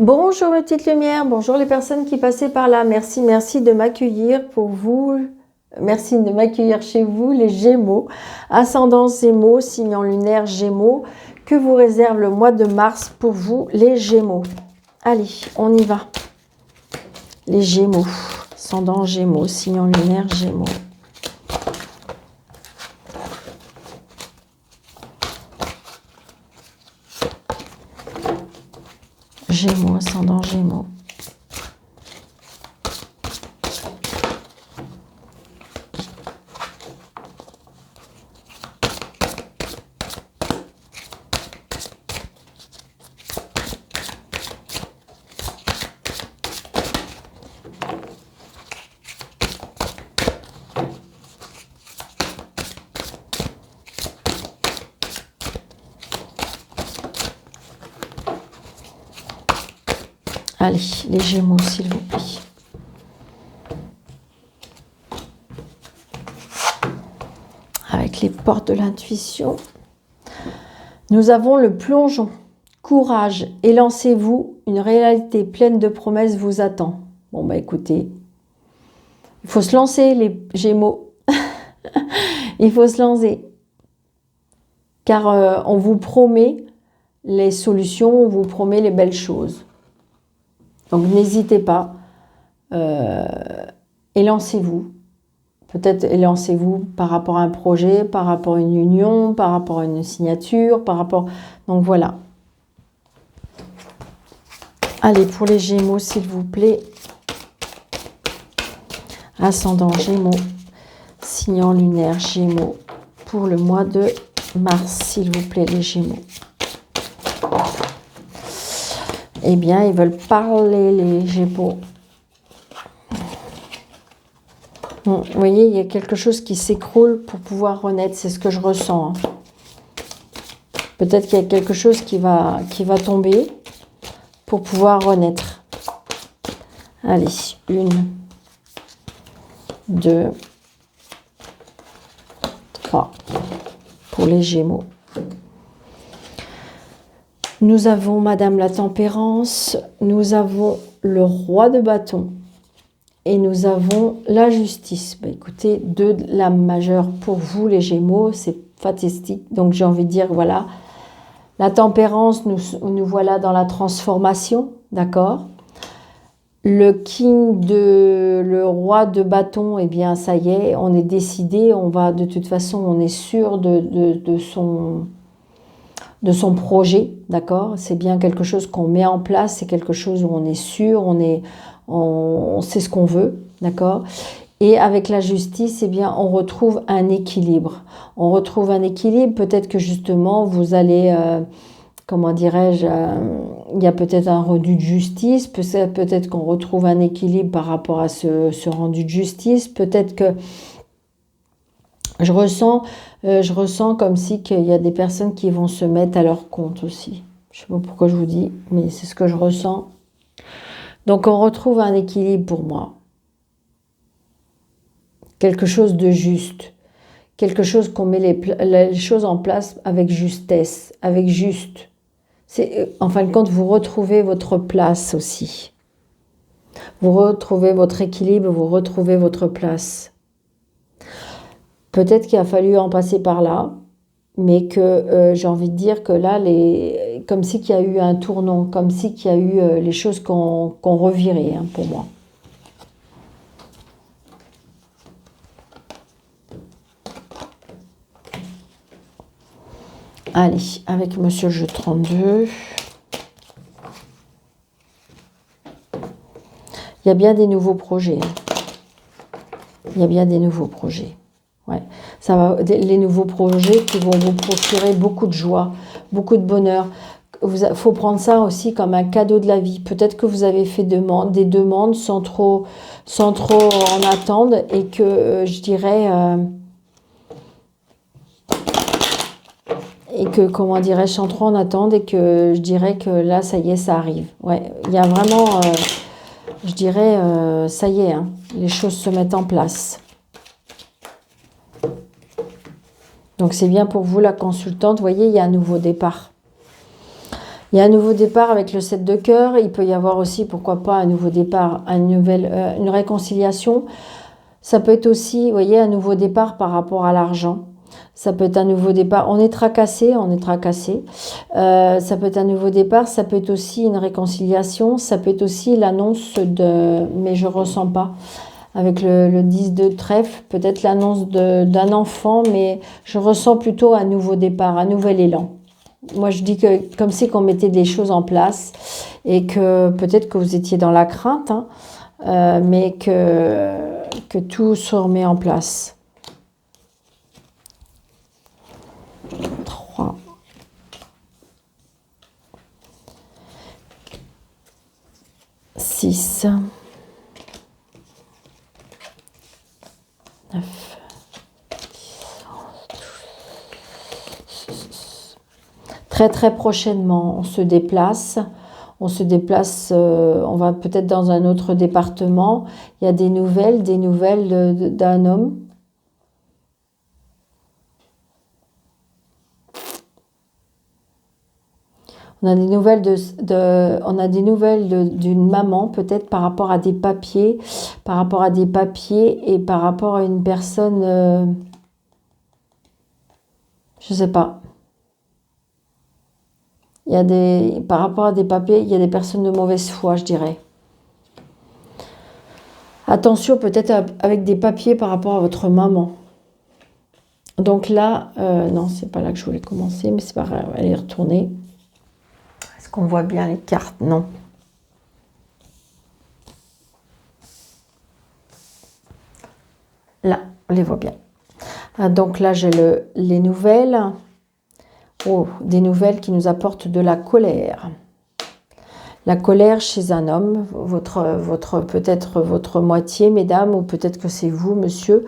Bonjour mes petites lumières, bonjour les personnes qui passaient par là. Merci de m'accueillir pour vous. Merci de m'accueillir chez vous, les Gémeaux. Ascendant Gémeaux, signe lunaire Gémeaux. Que vous réserve le mois de mars pour vous, les Gémeaux? Allez, on y va. Les Gémeaux, ascendant Gémeaux, signe lunaire Gémeaux. Gémeaux, ascendant Gémeaux. Allez, les Gémeaux, s'il vous plaît. Avec les portes de l'intuition, nous avons le plongeon. Courage, élancez-vous, une réalité pleine de promesses vous attend. Bon, bah écoutez, il faut se lancer, les Gémeaux. Il faut se lancer. Car on vous promet les solutions, on vous promet les belles choses. Donc n'hésitez pas, élancez-vous. Peut-être élancez-vous par rapport à un projet, par rapport à une union, par rapport à une signature, par rapport... Donc voilà. Allez, pour les Gémeaux, s'il vous plaît. Ascendant Gémeaux, signe lunaire Gémeaux, pour le mois de mars, s'il vous plaît, les Gémeaux. Eh bien, ils veulent parler, les Gémeaux. Bon, vous voyez, il y a quelque chose qui s'écroule pour pouvoir renaître. C'est ce que je ressens. Hein. Peut-être qu'il y a quelque chose qui va tomber pour pouvoir renaître. Allez, 1, 2, 3 pour les Gémeaux. Nous avons Madame la Tempérance, nous avons le Roi de bâton et nous avons la Justice. Bah, écoutez, 2 lames majeures pour vous les Gémeaux, c'est fantastique. Donc j'ai envie de dire, voilà, la Tempérance, nous voilà dans la transformation, d'accord. Le le Roi de bâton, eh bien ça y est, on est décidé, on va de toute façon, on est sûr de son projet, d'accord? C'est bien quelque chose qu'on met en place, c'est quelque chose où on est sûr, on sait ce qu'on veut, d'accord? Et avec la Justice, eh bien, on retrouve un équilibre. On retrouve un équilibre, peut-être que justement, vous allez, comment dirais-je, il y a peut-être un rendu de justice, peut-être qu'on retrouve un équilibre par rapport à ce rendu de justice, peut-être que je ressens comme si qu'il y a des personnes qui vont se mettre à leur compte aussi. Je ne sais pas pourquoi je vous dis, mais c'est ce que je ressens. Donc on retrouve un équilibre pour moi. Quelque chose de juste. Quelque chose qu'on met les choses en place avec justesse, avec juste. En fin de compte, vous retrouvez votre place aussi. Vous retrouvez votre équilibre, vous retrouvez votre place. Peut-être qu'il a fallu en passer par là, mais que j'ai envie de dire que là, comme si qu'il y a eu un tournant, comme si qu'il y a eu les choses qu'on revirait, hein, pour moi. Allez, avec Monsieur Jeu 32. Il y a bien des nouveaux projets. Il y a bien des nouveaux projets. Ouais. Ça va, les nouveaux projets qui vont vous procurer beaucoup de joie, beaucoup de bonheur. Il faut prendre ça aussi comme un cadeau de la vie. Peut-être que vous avez fait des demandes sans trop en attendre et que je dirais... et que, comment dirais-je, sans trop en attendre et que je dirais que là, ça y est, ça arrive. Ouais, il y a vraiment, je dirais, ça y est, hein, les choses se mettent en place. Donc, c'est bien pour vous, la consultante. Vous voyez, il y a un nouveau départ. Il y a un nouveau départ avec le 7 de cœur. Il peut y avoir aussi, pourquoi pas, un nouveau départ, une réconciliation. Ça peut être aussi, vous voyez, un nouveau départ par rapport à l'argent. Ça peut être un nouveau départ. On est tracassé, on est tracassé. Ça peut être un nouveau départ. Ça peut être aussi une réconciliation. Ça peut être aussi l'annonce de... Mais je ressens pas. Avec le 10 de trèfle, peut-être l'annonce d'un enfant, mais je ressens plutôt un nouveau départ, un nouvel élan. Moi, je dis que comme si qu'on mettait des choses en place et que peut-être que vous étiez dans la crainte, hein, mais que tout se remet en place. 3. 6. 9. Très très prochainement, on se déplace. On se déplace, on va peut-être dans un autre département. Il y a des nouvelles d'un homme. On a des nouvelles d'une maman, peut-être par rapport à des papiers, et par rapport à une personne, je sais pas. Par rapport à des papiers, il y a des personnes de mauvaise foi, je dirais. Attention peut-être avec des papiers par rapport à votre maman. Donc là, non, c'est pas là que je voulais commencer, mais c'est pas grave, elle est retournée. Est-ce qu'on voit bien les cartes? Non. Là, on les voit bien. Donc là, j'ai les nouvelles. Oh, des nouvelles qui nous apportent de la colère. La colère chez un homme, peut-être votre moitié, mesdames, ou peut-être que c'est vous, monsieur,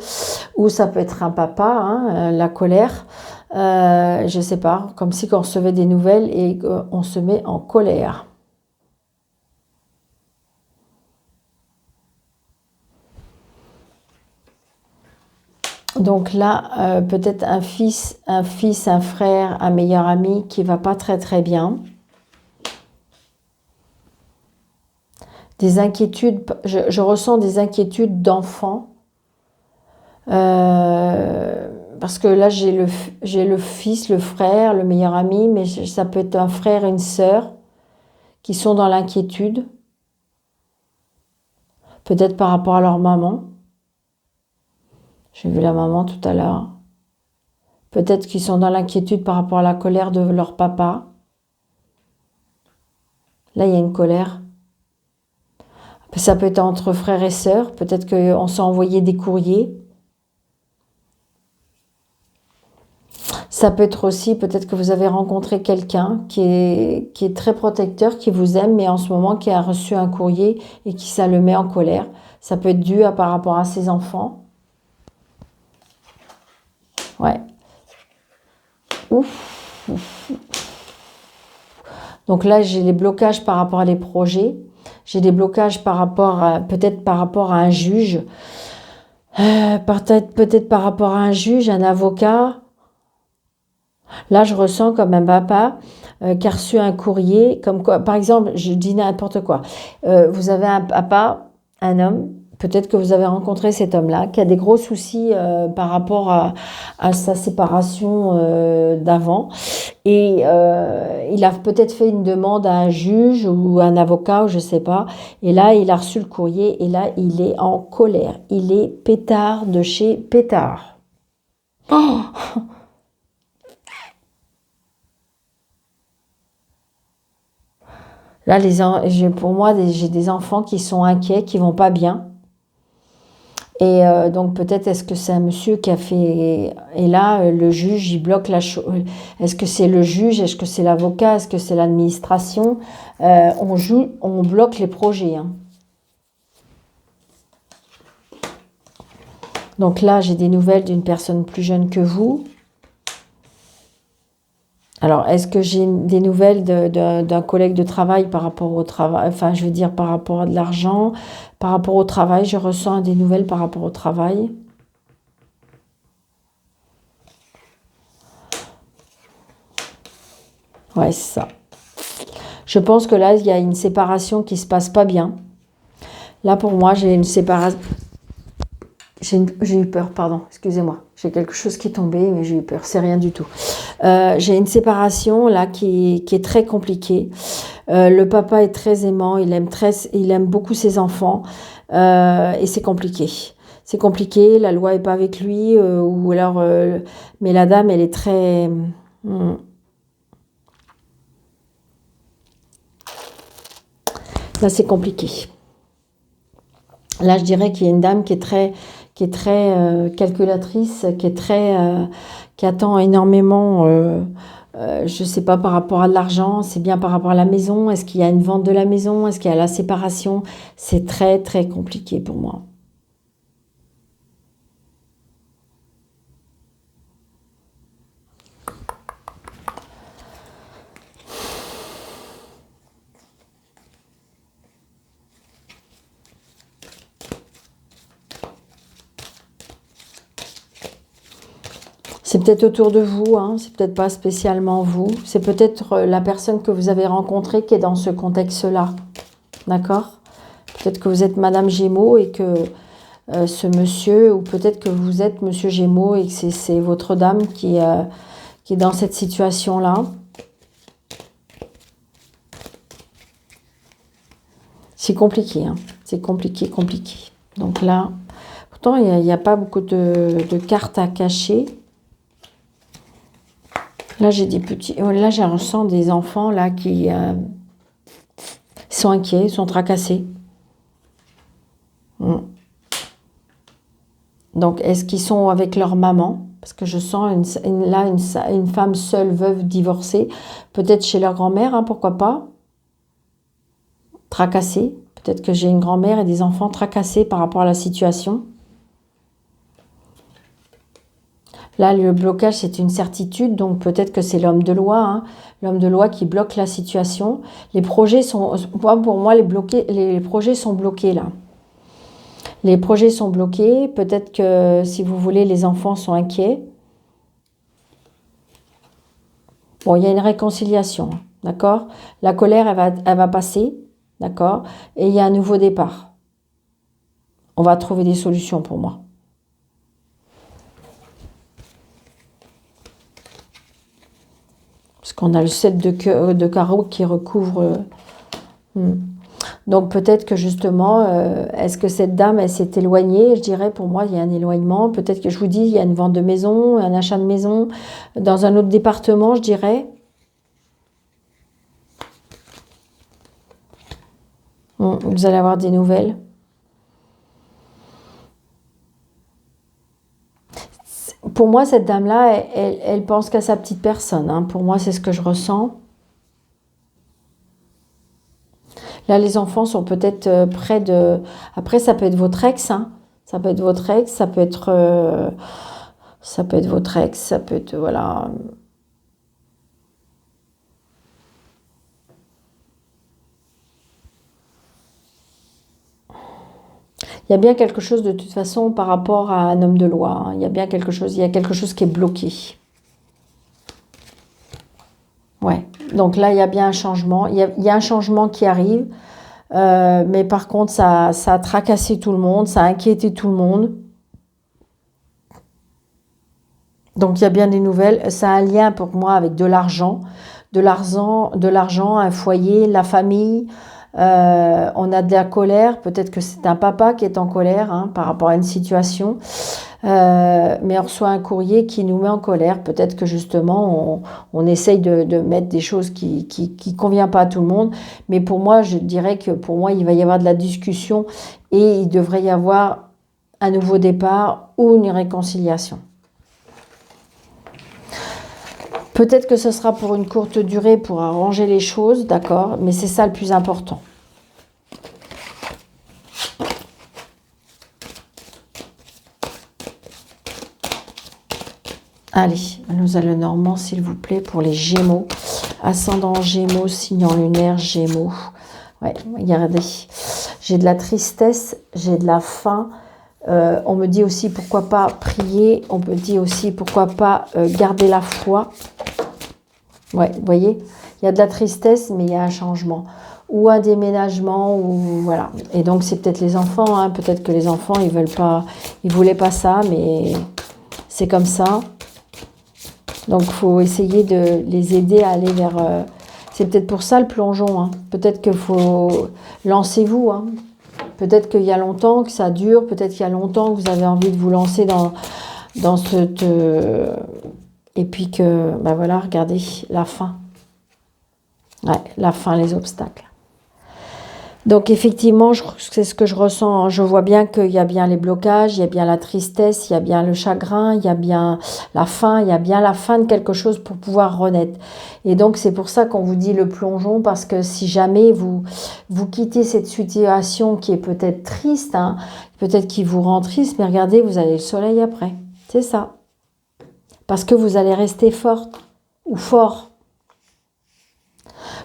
ou ça peut être un papa, hein, la colère. Je ne sais pas, comme si on recevait des nouvelles et on se met en colère. Donc là, peut-être un fils, un frère, un meilleur ami qui va pas très très bien. Des inquiétudes, je ressens des inquiétudes d'enfant. Parce que là, j'ai le fils, le frère, le meilleur ami, mais ça peut être un frère et une sœur qui sont dans l'inquiétude. Peut-être par rapport à leur maman. J'ai vu la maman tout à l'heure. Peut-être qu'ils sont dans l'inquiétude par rapport à la colère de leur papa. Là, il y a une colère. Ça peut être entre frères et sœurs. Peut-être qu'on s'est envoyé des courriers. Ça peut être aussi, peut-être que vous avez rencontré quelqu'un qui est très protecteur, qui vous aime, mais en ce moment qui a reçu un courrier et qui ça le met en colère. Ça peut être dû par rapport à ses enfants. Ouais. Ouf. Donc là, j'ai les blocages par rapport à des projets. J'ai des blocages peut-être par rapport à un juge. Peut-être par rapport à un juge, un avocat. Là, je ressens comme un papa qui a reçu un courrier, comme quoi, par exemple, je dis n'importe quoi. Vous avez un papa, un homme, peut-être que vous avez rencontré cet homme-là, qui a des gros soucis par rapport à sa séparation d'avant. Et il a peut-être fait une demande à un juge ou un avocat, ou je ne sais pas. Et là, il a reçu le courrier et là, il est en colère. Il est pétard de chez pétard. Oh! Là, pour moi, j'ai des enfants qui sont inquiets, qui vont pas bien. Et donc peut-être est-ce que c'est un monsieur qui a fait... Et là, le juge, il bloque la chose. Est-ce que c'est le juge? Est-ce que c'est l'avocat? Est-ce que c'est l'administration? On bloque les projets. Hein. Donc là, j'ai des nouvelles d'une personne plus jeune que vous. Alors, est-ce que j'ai des nouvelles d'un collègue de travail par rapport au travail, enfin, je veux dire par rapport à de l'argent, par rapport au travail, je ressens des nouvelles par rapport au travail. Ouais, c'est ça. Je pense que là, il y a une séparation qui se passe pas bien. Là, pour moi, j'ai une séparation... J'ai eu peur, pardon, excusez-moi. J'ai quelque chose qui est tombé, mais j'ai eu peur, c'est rien du tout. J'ai une séparation là qui est très compliquée. Le papa est très aimant, il aime beaucoup ses enfants et c'est compliqué. C'est compliqué, la loi est pas avec lui, ou alors, mais la dame, elle est très... Là, c'est compliqué. Là, je dirais qu'il y a une dame qui est très calculatrice, qui attend énormément, je ne sais pas, par rapport à de l'argent, c'est bien par rapport à la maison, est-ce qu'il y a une vente de la maison, est-ce qu'il y a la séparation? C'est très, très compliqué pour moi. C'est peut-être autour de vous, hein, c'est peut-être pas spécialement vous. C'est peut-être la personne que vous avez rencontrée qui est dans ce contexte-là. D'accord? Peut-être que vous êtes Madame Gémeaux et que ce monsieur, ou peut-être que vous êtes Monsieur Gémeaux et que c'est votre dame qui est dans cette situation-là. C'est compliqué, hein. C'est compliqué, compliqué. Donc là, pourtant, il n'y a pas beaucoup de cartes à cacher. Là, j'ai des petits... Là, je ressens des enfants là qui sont inquiets, sont tracassés. Donc, est-ce qu'ils sont avec leur maman? Parce que je sens une femme seule, veuve, divorcée. Peut-être chez leur grand-mère, hein, pourquoi pas? Tracassée. Peut-être que j'ai une grand-mère et des enfants tracassés par rapport à la situation. Là, le blocage, c'est une certitude, donc peut-être que c'est l'homme de loi, hein, l'homme de loi qui bloque la situation. Les projets sont, pour moi, les projets sont bloqués là. Les projets sont bloqués. Peut-être que, si vous voulez, les enfants sont inquiets. Bon, il y a une réconciliation, d'accord? La colère, elle va passer, d'accord? Et il y a un nouveau départ. On va trouver des solutions pour moi. Parce qu'on a le 7 de carreau qui recouvre... Donc peut-être que justement, est-ce que cette dame, elle s'est éloignée? Je dirais, pour moi, il y a un éloignement. Peut-être que je vous dis, il y a une vente de maison, un achat de maison dans un autre département, je dirais. Vous allez avoir des nouvelles. Pour moi, cette dame-là, elle pense qu'à sa petite personne, hein. Pour moi, c'est ce que je ressens. Là, les enfants sont peut-être près de... Après, ça peut être votre ex, hein. Ça peut être votre ex, ça peut être votre ex, ça peut être... Voilà. Il y a bien quelque chose de toute façon par rapport à un homme de loi, hein. Il y a quelque chose qui est bloqué. Ouais, donc là, il y a bien un changement. Il y a un changement qui arrive. Mais par contre, ça a tracassé tout le monde, ça a inquiété tout le monde. Donc, il y a bien des nouvelles. Ça a un lien pour moi avec de l'argent, un foyer, la famille. On a de la colère. Peut-être que c'est un papa qui est en colère, hein, par rapport à une situation. Mais on reçoit un courrier qui nous met en colère. Peut-être que justement, on essaye de mettre des choses qui conviennent pas à tout le monde. Mais pour moi, je dirais que pour moi, il va y avoir de la discussion et il devrait y avoir un nouveau départ ou une réconciliation. Peut-être que ce sera pour une courte durée pour arranger les choses, d'accord, mais c'est ça le plus important. Allez, nous allons Normand, s'il vous plaît, pour les Gémeaux. Ascendant Gémeaux, signe lunaire Gémeaux. Ouais, regardez. J'ai de la tristesse, j'ai de la faim. On me dit aussi pourquoi pas prier. On me dit aussi pourquoi pas garder la foi. Ouais, vous voyez, il y a de la tristesse, mais il y a un changement. Ou un déménagement, ou voilà. Et donc, c'est peut-être les enfants, hein. Peut-être que les enfants, ils veulent pas, ils voulaient pas ça, mais c'est comme ça. Donc, il faut essayer de les aider à aller vers... c'est peut-être pour ça le plongeon, hein. Peut-être qu'il faut... Lancez-vous, hein. Peut-être qu'il y a longtemps que ça dure, peut-être qu'il y a longtemps que vous avez envie de vous lancer dans cette... et puis que, ben voilà, regardez, la fin. Ouais, la fin, les obstacles. Donc effectivement, c'est ce que je ressens. Je vois bien qu'il y a bien les blocages, il y a bien la tristesse, il y a bien le chagrin, il y a bien la fin, il y a bien la fin de quelque chose pour pouvoir renaître. Et donc c'est pour ça qu'on vous dit le plongeon, parce que si jamais vous quittez cette situation qui est peut-être triste, hein, peut-être qui vous rend triste, mais regardez, vous avez le soleil après. C'est ça. Parce que vous allez rester forte ou fort.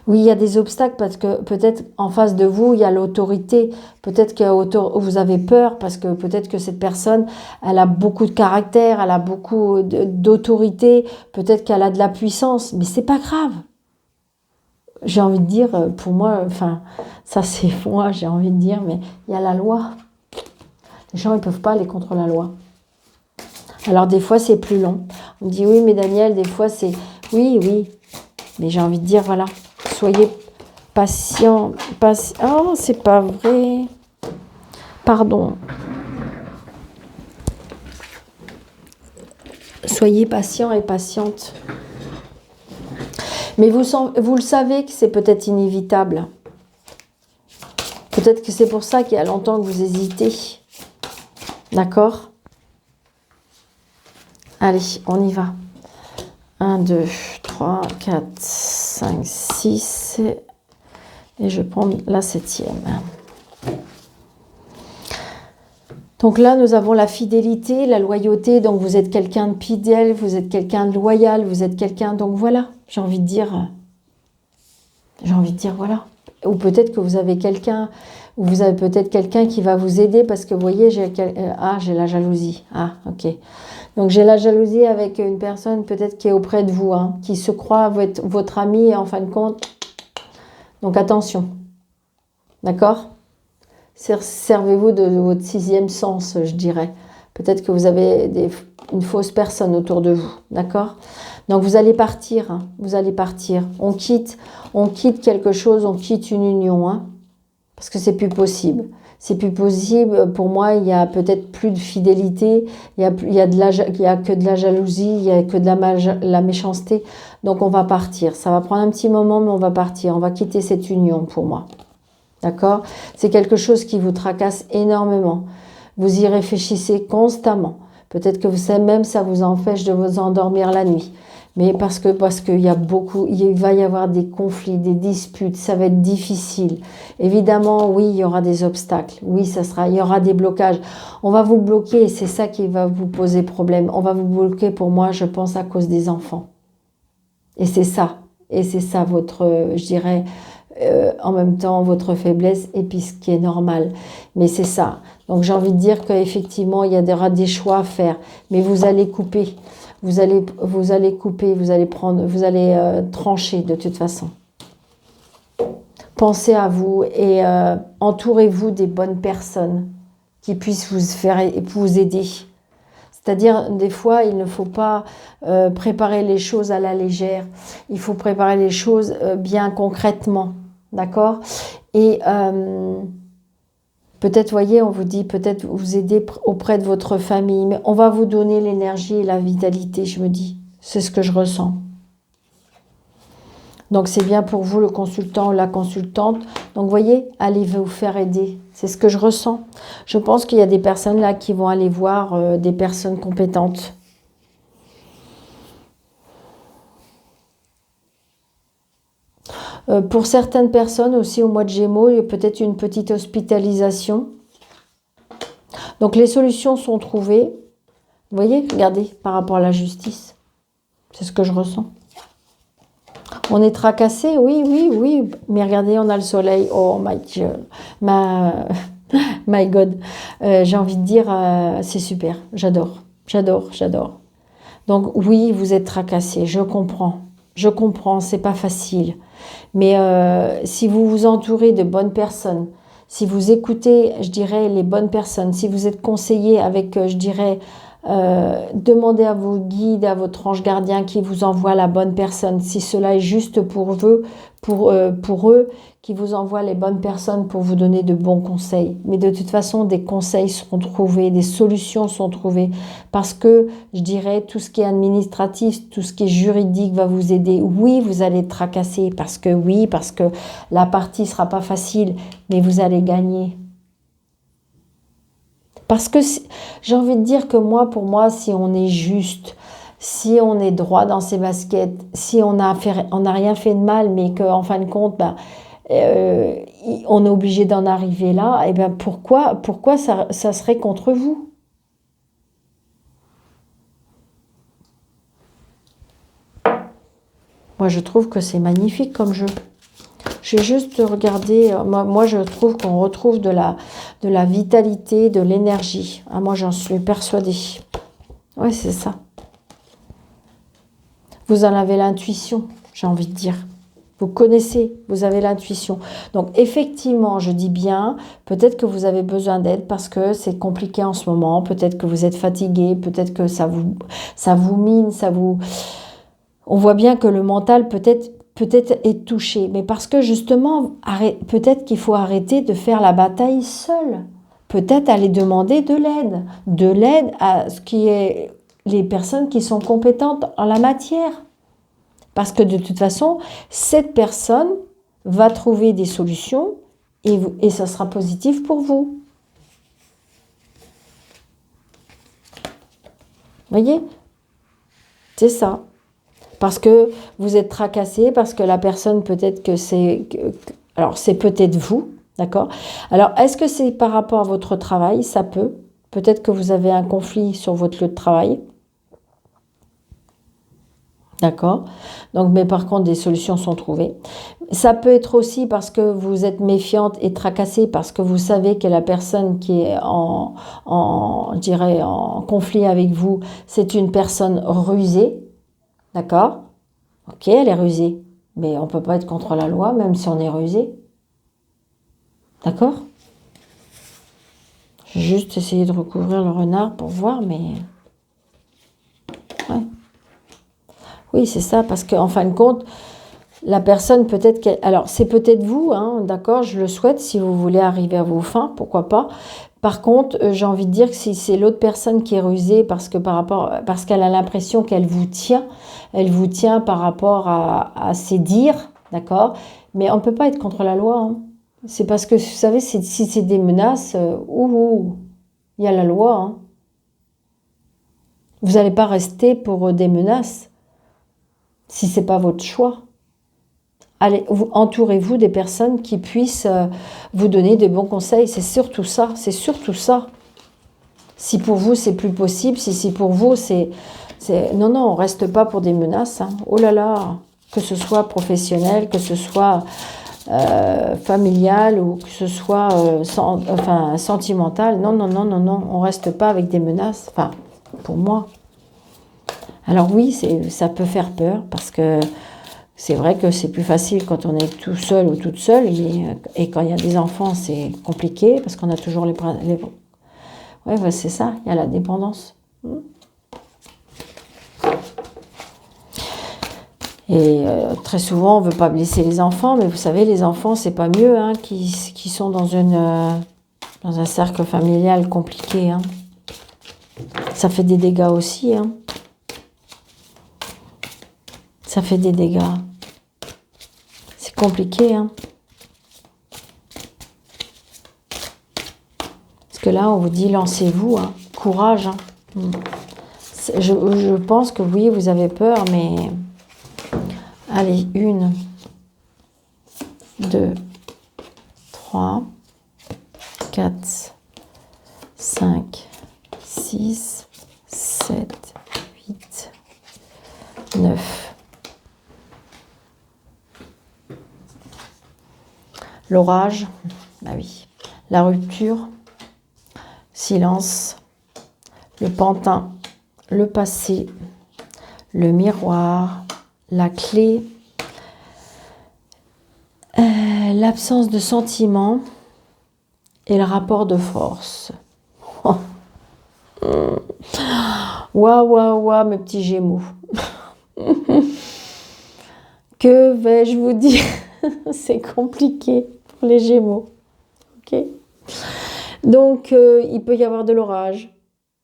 Oui, il y a des obstacles parce que peut-être en face de vous, il y a l'autorité. Peut-être que vous avez peur parce que peut-être que cette personne, elle a beaucoup de caractère, elle a beaucoup d'autorité, peut-être qu'elle a de la puissance, mais c'est pas grave. J'ai envie de dire, pour moi, enfin, ça c'est moi, j'ai envie de dire, mais il y a la loi. Les gens, ils peuvent pas aller contre la loi. Alors des fois, c'est plus long. On me dit, oui, mais Daniel, des fois, c'est... Oui, oui, mais j'ai envie de dire, voilà. Soyez patient. Oh, c'est pas vrai. Pardon. Soyez patient et patiente. Mais vous le savez que c'est peut-être inévitable. Peut-être que c'est pour ça qu'il y a longtemps que vous hésitez. D'accord? Allez, on y va. 1, 2, 3, 4, 5, 6. Et je prends la 7e. Donc là, nous avons la fidélité, la loyauté. Donc vous êtes quelqu'un de fidèle, vous êtes quelqu'un de loyal, vous êtes quelqu'un... Donc voilà, j'ai envie de dire voilà. Ou peut-être que vous avez quelqu'un, ou vous avez peut-être quelqu'un qui va vous aider parce que vous voyez, j'ai la jalousie. Ah, ok. Donc j'ai la jalousie avec une personne peut-être qui est auprès de vous, hein, qui se croit votre ami et en fin de compte. Donc attention. D'accord ? Servez-vous de votre 6e sens, je dirais. Peut-être que vous avez une fausse personne autour de vous. D'accord ? Donc vous allez partir. Hein, vous allez partir. On quitte quelque chose, on quitte une union. Hein, parce que c'est plus possible. C'est plus possible. Pour moi, il y a peut-être plus de fidélité. Il y a que de la jalousie. Il y a que de la méchanceté. Donc on va partir. Ça va prendre un petit moment, mais on va partir. On va quitter cette union pour moi. D'accord? C'est quelque chose qui vous tracasse énormément. Vous y réfléchissez constamment. Peut-être que vous savez même ça vous empêche de vous endormir la nuit. Mais parce qu'il y a beaucoup, il va y avoir des conflits, des disputes, ça va être difficile. Évidemment, oui, il y aura des obstacles. Oui, il y aura des blocages. On va vous bloquer et c'est ça qui va vous poser problème. On va vous bloquer pour moi, je pense, à cause des enfants. Et c'est ça. Et c'est ça votre, je dirais, en même temps votre faiblesse et puis ce qui est normal. Mais c'est ça. Donc j'ai envie de dire qu'effectivement, il y aura des choix à faire. Mais vous allez couper. Vous allez couper, vous allez trancher de toute façon. Pensez à vous et entourez-vous des bonnes personnes qui puissent vous aider. C'est-à-dire, des fois, il ne faut pas préparer les choses à la légère. Il faut préparer les choses bien concrètement. D'accord? Et peut-être, voyez, on vous dit peut-être vous aider auprès de votre famille, mais on va vous donner l'énergie et la vitalité, je me dis. C'est ce que je ressens. Donc, c'est bien pour vous, le consultant ou la consultante. Donc, voyez, allez vous faire aider. C'est ce que je ressens. Je pense qu'il y a des personnes là qui vont aller voir des personnes compétentes. Pour certaines personnes aussi, au mois de Gémeaux, il y a peut-être une petite hospitalisation. Donc, les solutions sont trouvées. Vous voyez, regardez, par rapport à la justice. C'est ce que je ressens. On est tracassé, oui, oui, oui. Mais regardez, on a le soleil. Oh my God. J'ai envie de dire, c'est super. J'adore, j'adore, j'adore. Donc, oui, vous êtes tracassé. Je comprends. Je comprends, c'est pas facile. Mais si vous vous entourez de bonnes personnes, si vous écoutez, je dirais, les bonnes personnes, si vous êtes conseillé avec, je dirais, demandez à vos guides, à votre ange gardien qui vous envoie la bonne personne. Si cela est juste pour eux, pour eux, qui vous envoient les bonnes personnes pour vous donner de bons conseils. Mais de toute façon, des conseils seront trouvés, des solutions sont trouvées. Parce que, je dirais, tout ce qui est administratif, tout ce qui est juridique va vous aider. Oui, vous allez être tracassé parce que la partie ne sera pas facile, mais vous allez gagner. Parce que j'ai envie de dire que pour moi, si on est juste, si on est droit dans ses baskets, si on n'a rien fait de mal, mais qu'en fin de compte, on est obligé d'en arriver là, et bien pourquoi ça serait contre vous? Moi, je trouve que c'est magnifique comme jeu. Je vais juste regarder, moi je trouve qu'on retrouve de la vitalité, de l'énergie. Ah, moi j'en suis persuadée. Oui, c'est ça. Vous en avez l'intuition, j'ai envie de dire. Vous connaissez, vous avez l'intuition. Donc effectivement, je dis bien, peut-être que vous avez besoin d'aide parce que c'est compliqué en ce moment. Peut-être que vous êtes fatigué, peut-être que ça vous mine, On voit bien que le mental peut-être est touché. Mais parce que justement, peut-être qu'il faut arrêter de faire la bataille seul. Peut-être aller demander de l'aide. De l'aide à ce qui est les personnes qui sont compétentes en la matière. Parce que de toute façon, cette personne va trouver des solutions et ça sera positif pour vous. Voyez? C'est ça. Parce que vous êtes tracassé, parce que la personne, peut-être que c'est... Alors, c'est peut-être vous, d'accord? Alors, est-ce que c'est par rapport à votre travail? Ça peut. Peut-être que vous avez un conflit sur votre lieu de travail. D'accord? Donc, mais par contre, des solutions sont trouvées. Ça peut être aussi parce que vous êtes méfiante et tracassée, parce que vous savez que la personne qui est je dirais, en conflit avec vous, c'est une personne rusée. D'accord? Ok, elle est rusée. Mais on ne peut pas être contre la loi, même si on est rusé. D'accord? J'ai juste essayé de recouvrir le renard pour voir, mais... Ouais. Oui, c'est ça, parce qu'en fin de compte, la personne peut-être qu'elle... Alors, c'est peut-être vous, hein, d'accord? Je le souhaite, si vous voulez arriver à vos fins, pourquoi pas. Par contre, j'ai envie de dire que si c'est l'autre personne qui est rusée parce qu'elle a l'impression qu'elle vous tient, elle vous tient par rapport à ses dires, d'accord? Mais on ne peut pas être contre la loi. Hein. C'est parce que, vous savez, si c'est des menaces, il y a la loi. Hein. Vous n'allez pas rester pour des menaces si ce n'est pas votre choix. Allez, entourez-vous des personnes qui puissent vous donner des bons conseils. C'est surtout ça, c'est surtout ça. Si pour vous, c'est plus possible, si pour vous, c'est... Non, on ne reste pas pour des menaces. Hein. Oh là là, que ce soit professionnel, que ce soit familial ou que ce soit sentimental. Non, on ne reste pas avec des menaces. Enfin, pour moi. Alors oui, ça peut faire peur parce que c'est vrai que c'est plus facile quand on est tout seul ou toute seule. Et quand il y a des enfants, c'est compliqué parce qu'on a toujours les... Ouais, c'est ça, il y a la dépendance. Et très souvent, on ne veut pas blesser les enfants, mais vous savez, les enfants, c'est pas mieux hein, qui sont dans un cercle familial compliqué. Hein. Ça fait des dégâts aussi. Hein. Ça fait des dégâts. C'est compliqué. Hein. Parce que là, on vous dit, lancez-vous, hein. Courage. Hein. Je pense que oui, vous avez peur, mais... Allez, 1, 2, 3, 4, 5, 6, 7, 8, 9. L'orage, bah oui. La rupture, silence, le pantin, le passé, le miroir, la clé, l'absence de sentiments et le rapport de force. Waouh, waouh, waouh, mes petits Gémeaux. Que vais-je vous dire? C'est compliqué pour les Gémeaux. Ok. Donc, il peut y avoir de l'orage,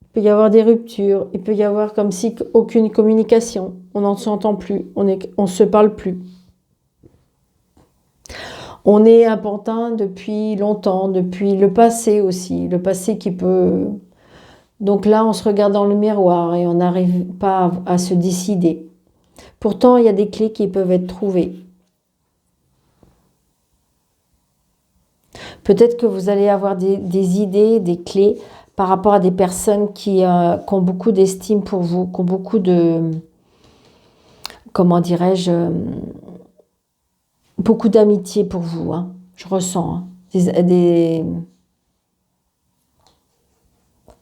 il peut y avoir des ruptures, il peut y avoir comme si aucune communication, on n'en s'entend plus, on se parle plus. On est un pantin depuis longtemps, depuis le passé aussi, le passé qui peut... Donc là, on se regarde dans le miroir et on n'arrive pas à se décider. Pourtant, il y a des clés qui peuvent être trouvées. Peut-être que vous allez avoir des idées, des clés par rapport à des personnes qui ont beaucoup d'estime pour vous, qui ont beaucoup de... Comment dirais-je, beaucoup d'amitié pour vous. Hein. Je ressens. Hein.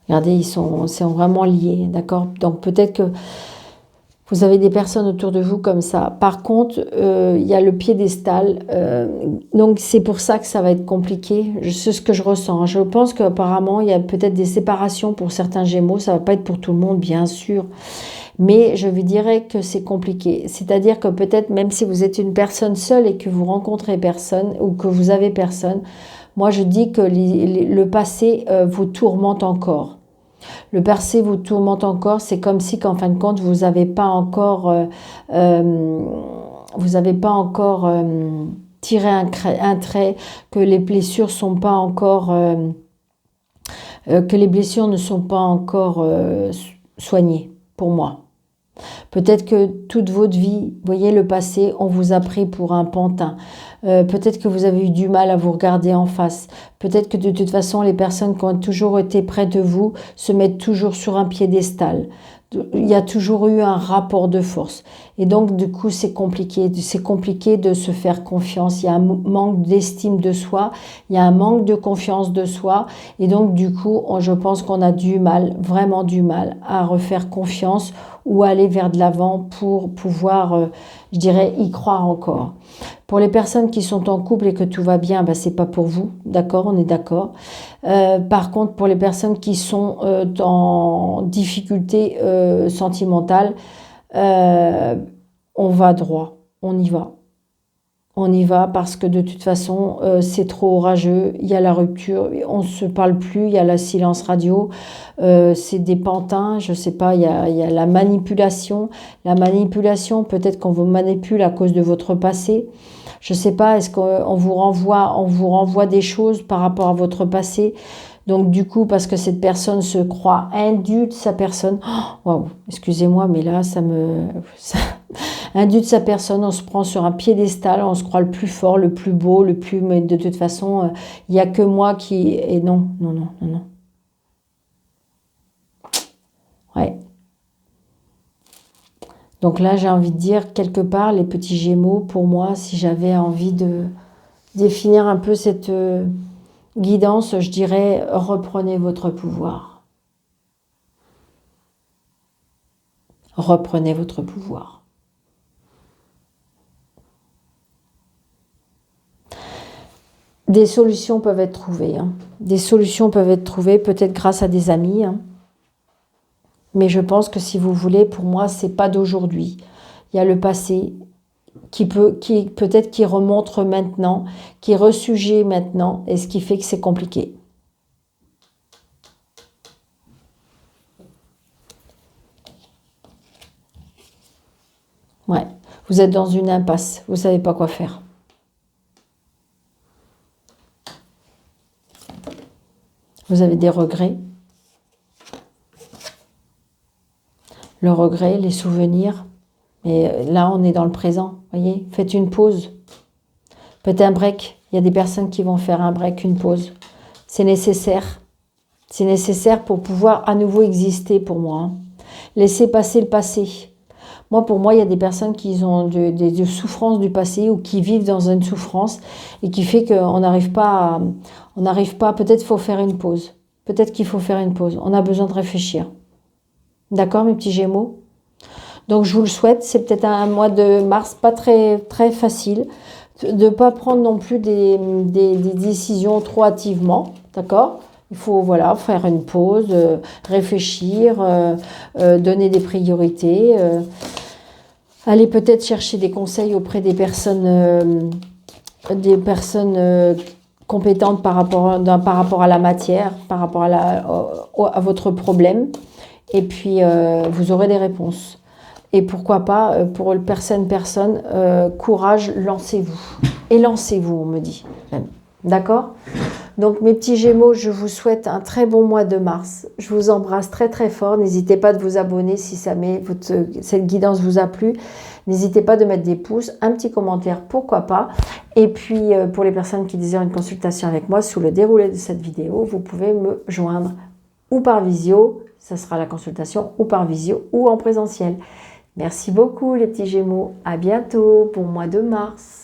Regardez, ils sont vraiment liés, d'accord? Donc peut-être que vous avez des personnes autour de vous comme ça. Par contre, il y a le piédestal. Donc c'est pour ça que ça va être compliqué. C'est ce que je ressens. Je pense qu'apparemment, il y a peut-être des séparations pour certains Gémeaux. Ça ne va pas être pour tout le monde, bien sûr. Mais je vous dirais que c'est compliqué. C'est-à-dire que peut-être même si vous êtes une personne seule et que vous rencontrez personne ou que vous avez personne, moi je dis que le passé vous tourmente encore. Le passé vous tourmente encore, c'est comme si qu'en fin de compte vous n'avez pas encore, tiré un trait, que les blessures sont pas encore, que les blessures ne sont pas encore soignées pour moi. Peut-être que toute votre vie, vous voyez le passé, on vous a pris pour un pantin. Peut-être que vous avez eu du mal à vous regarder en face. Peut-être que de toute façon, les personnes qui ont toujours été près de vous se mettent toujours sur un piédestal. Il y a toujours eu un rapport de force. Et donc, du coup, c'est compliqué. C'est compliqué de se faire confiance. Il y a un manque d'estime de soi. Il y a un manque de confiance de soi. Et donc, du coup, je pense qu'on a du mal, vraiment du mal, à refaire confiance ou aller vers de l'avant pour pouvoir, je dirais, y croire encore. Pour les personnes qui sont en couple et que tout va bien, ben, c'est pas pour vous, d'accord, on est d'accord. Par contre, pour les personnes qui sont en difficulté sentimentale, on va droit, on y va. On y va parce que de toute façon, c'est trop orageux, il y a la rupture, on ne se parle plus, il y a le silence radio, c'est des pantins, je ne sais pas, il y a la manipulation. La manipulation, peut-être qu'on vous manipule à cause de votre passé. Je ne sais pas, est-ce qu'on vous renvoie des choses par rapport à votre passé? Donc du coup, parce que cette personne se croit indue de sa personne, waouh, excusez-moi, mais là, indue de sa personne, on se prend sur un piédestal, on se croit le plus fort, le plus beau, mais de toute façon, il n'y a que moi qui... Et non, non, non, non, non. Ouais. Donc là, j'ai envie de dire, quelque part, les petits Gémeaux, pour moi, si j'avais envie de définir un peu cette guidance, je dirais, reprenez votre pouvoir. Reprenez votre pouvoir. Des solutions peuvent être trouvées. Hein. Des solutions peuvent être trouvées, peut-être grâce à des amis. Hein. Mais je pense que si vous voulez, pour moi, c'est pas d'aujourd'hui. Il y a le passé peut-être qui remonte maintenant, qui ressurgit maintenant, et ce qui fait que c'est compliqué. Ouais, vous êtes dans une impasse, vous savez pas quoi faire. Vous avez des regrets. Le regret, les souvenirs. Mais là, on est dans le présent, voyez. Faites une pause. Faites un break. Il y a des personnes qui vont faire un break, une pause. C'est nécessaire. C'est nécessaire pour pouvoir à nouveau exister pour moi. Hein. Laissez passer le passé. Pour moi, il y a des personnes qui ont des souffrances du passé ou qui vivent dans une souffrance et qui fait qu'on n'arrive pas, peut-être qu'il faut faire une pause. Peut-être qu'il faut faire une pause. On a besoin de réfléchir. D'accord, mes petits Gémeaux? Donc je vous le souhaite, c'est peut-être un mois de mars pas très, très facile, de ne pas prendre non plus des décisions trop hâtivement, d'accord? Il faut voilà, faire une pause, réfléchir, donner des priorités, aller peut-être chercher des conseils auprès des personnes compétentes par rapport à la matière, par rapport à votre problème. Et puis, vous aurez des réponses. Et pourquoi pas, pour personne, courage, lancez-vous. Et lancez-vous, on me dit même. D'accord? Donc, mes petits Gémeaux, je vous souhaite un très bon mois de mars. Je vous embrasse très, très fort. N'hésitez pas de vous abonner si cette guidance vous a plu. N'hésitez pas de mettre des pouces, un petit commentaire, pourquoi pas. Et puis, pour les personnes qui désirent une consultation avec moi, sous le déroulé de cette vidéo, vous pouvez me joindre ou par visio, ça sera la consultation, ou par visio, ou en présentiel. Merci beaucoup les petits Gémeaux. À bientôt pour le mois de mars.